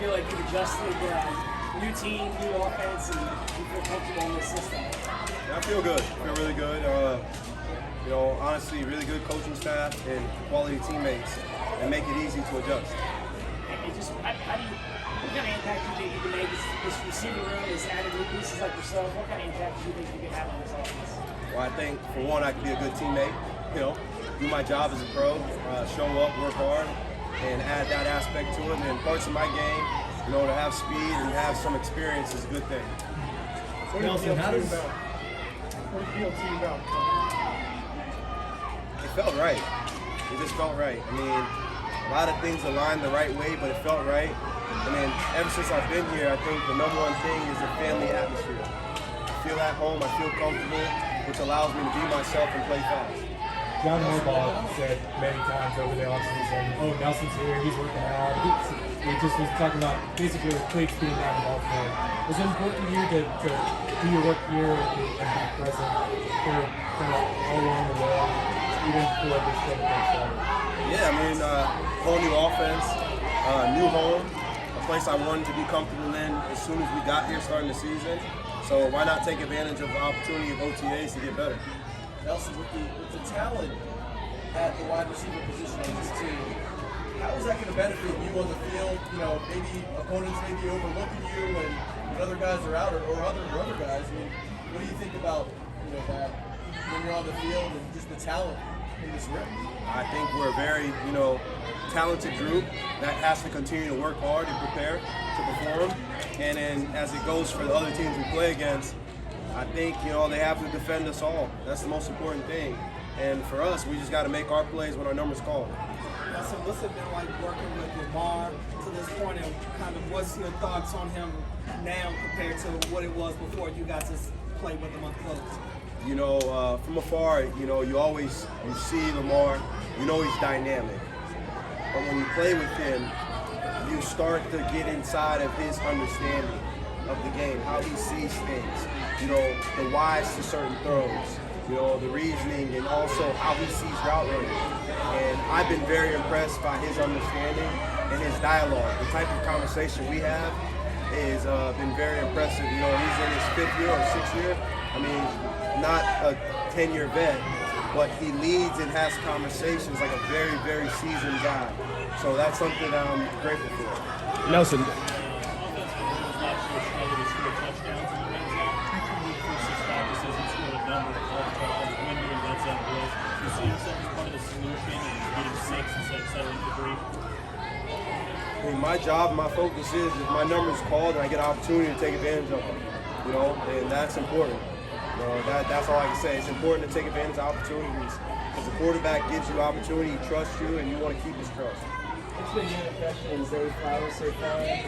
feel like you've adjusted, new team, new offense, and you feel comfortable in this system? Yeah, I feel good. I feel really good. Honestly, really good coaching staff and quality teammates, and make it easy to adjust. And just, what kind of impact do you think you can make? This receiving room is added new pieces like yourself. What kind of impact do you think you can have on this offense? Well, I think, for one, I can be a good teammate, do my job as a pro, show up, work hard, and add that aspect to it. And then parts of my game, to have speed and have some experience is a good thing. Nelson, how does... What do you feel to you about? It felt right. It just felt right. I mean, a lot of things aligned the right way, but it felt right. And then ever since I've been here, I think the number one thing is the family atmosphere. I feel at home, I feel comfortable, which allows me to be myself and play fast. John Harbaugh said many times over the offseason, oh, Nelson's here, he's working out. He just was talking about basically with cleats being down in Baltimore. Was it important to you to do your work here and be present for kind of all along the way, even before this game started? Yeah, I mean, whole new offense, new home, a place I wanted to be comfortable in as soon as we got here starting the season. So why not take advantage of the opportunity of OTAs to get better? Nelson, with the talent at the wide receiver position on this team, how is that going to benefit you on the field? Maybe opponents may be overlooking you when other guys are out, or other guys. I mean, what do you think about that when you're on the field and just the talent in this room? I think we're a very, talented group that has to continue to work hard and prepare to perform. And then as it goes for the other teams we play against, I think, they have to defend us all. That's the most important thing. And for us, we just got to make our plays when our number's called. So what's it been like working with Lamar to this point, and kind of what's your thoughts on him now compared to what it was before you got to play with him up close? From afar, you see Lamar, he's dynamic. But when you play with him, you start to get inside of his understanding of the game, how he sees things, the whys to certain throws, the reasoning, and also how he sees route running. And I've been very impressed by his understanding and his dialogue. The type of conversation we have has been very impressive. He's in his 5th year or 6th year. I mean, not a 10-year vet, but he leads and has conversations like a very, very seasoned guy. So that's something that I'm grateful for. Nelson. I mean, my job, my focus is if my number is called and I get an opportunity to take advantage of it, and that's important. That's all I can say. It's important to take advantage of opportunities. Because the quarterback gives you opportunity, he trusts you, and you want to keep his trust. What's been your impression in Zay Flowers so far? As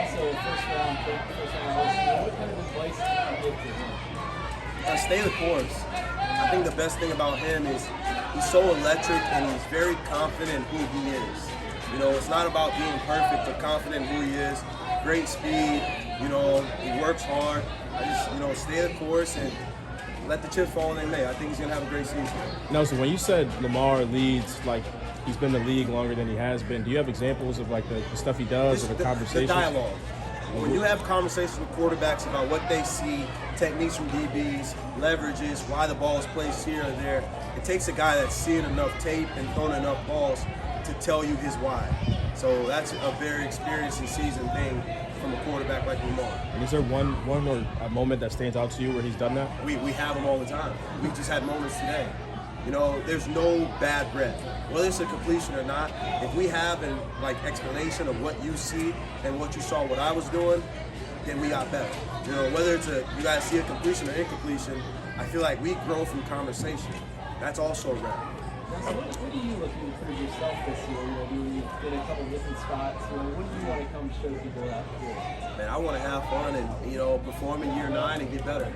also a first-round pick, what kind of advice do you give to him? Stay the course. I think the best thing about him is he's so electric and he's very confident in who he is. It's not about being perfect, but confident in who he is. Great speed, he works hard. I just, stay the course and let the chips fall when they may. I think he's going to have a great season. Nelson, when you said Lamar leads, like he's been in the league longer than he has been, do you have examples of like the stuff he does or the conversations? The dialogue. When you have conversations with quarterbacks about what they see, techniques from DBs, leverages, why the ball is placed here or there, it takes a guy that's seen enough tape and thrown enough balls to tell you his why. So that's a very experienced and seasoned thing from a quarterback like Lamar. And is there one or a moment that stands out to you where he's done that? We have them all the time. We just had moments today. There's no bad breath. Whether it's a completion or not, if we have an explanation of what you see and what you saw what I was doing, then we got better. Whether it's you guys see a completion or incompletion, I feel like we grow from conversation. That's also a rep. So what do you look to improve yourself this year? You did a couple different spots. What do you want to come show people out here? Man, I want to have fun and perform in year 9 and get better.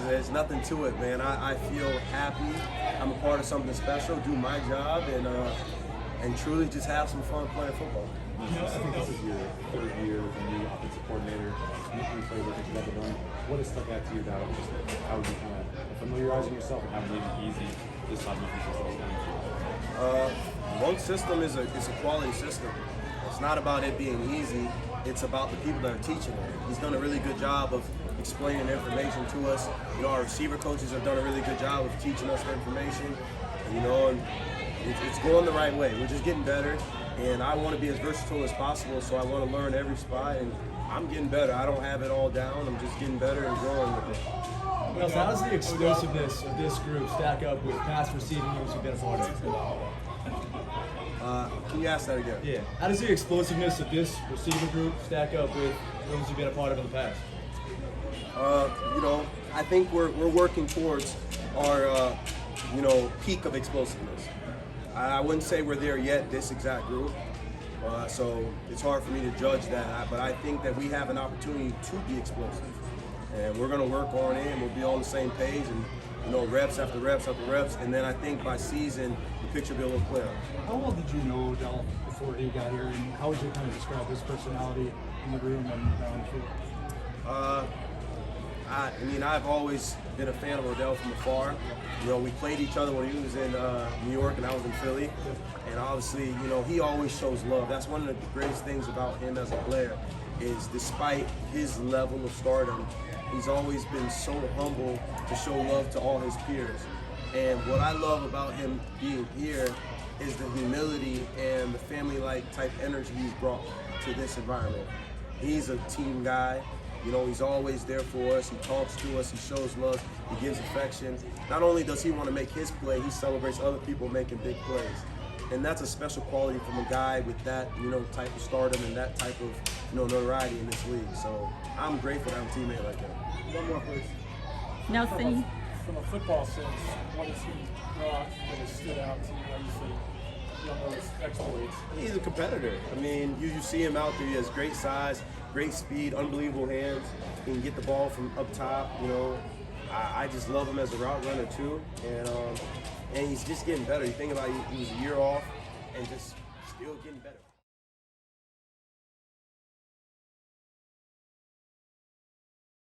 There's nothing to it, man. I feel happy. I'm a part of something special. Do my job and truly just have some fun playing football. I think this is your 3rd year as a new offensive coordinator. You play with what you've done. What has stuck out to you about just how you kind of familiarizing yourself and how to make it easy this time of the One system is a quality system. It's not about it being easy. it's about the people that are teaching him. He's done a really good job of explaining information to us. You know, our receiver coaches have done a really good job of teaching us the information. You know, and it's going the right way. We're just getting better, and I want to be as versatile as possible, so I want to learn every spot, and I'm getting better. I don't have it all down. I'm just getting better and growing with it. Well, so how does the explosiveness of this group stack up with past receiving units you've been a part of? Can you ask that again? Yeah. How does the explosiveness of this receiver group stack up with those you've been a part of in the past? You know, I think we're working towards our you know, peak of explosiveness. I wouldn't say we're there yet, this exact group. So it's hard for me to judge that, but I think that we have an opportunity to be explosive. And we're going to work on it, and we'll be on the same page, and you know, reps after reps after reps, and then I think by season, the picture will be a little clearer. How well did you know Odell before he got here, and how would you kind of describe his personality in the room and on the field? I mean, I've always been a fan of Odell from afar. You know, we played each other when he was in New York and I was in Philly. And obviously, you know, he always shows love. That's one of the greatest things about him as a player is despite his level of stardom, he's always been so humble to show love to all his peers. And what I love about him being here is the humility and the family-like type energy he's brought to this environment. He's a team guy. You know, he's always there for us. He talks to us. He shows love. He gives affection. Not only does he want to make his play, he celebrates other people making big plays. And that's a special quality from a guy with that, you know, type of stardom and that type of, you know, notoriety in this league. So I'm grateful to have a teammate like that. One more, please. Nelson. From a football sense, what has he brought that has stood out to you? Obviously, you don't know his exploits. He's a competitor. I mean, you see him out there. He has great size, great speed, unbelievable hands. He can get the ball from up top. You know, I just love him as a route runner too. And he's just getting better. You think about it, he was a year off and just still getting better.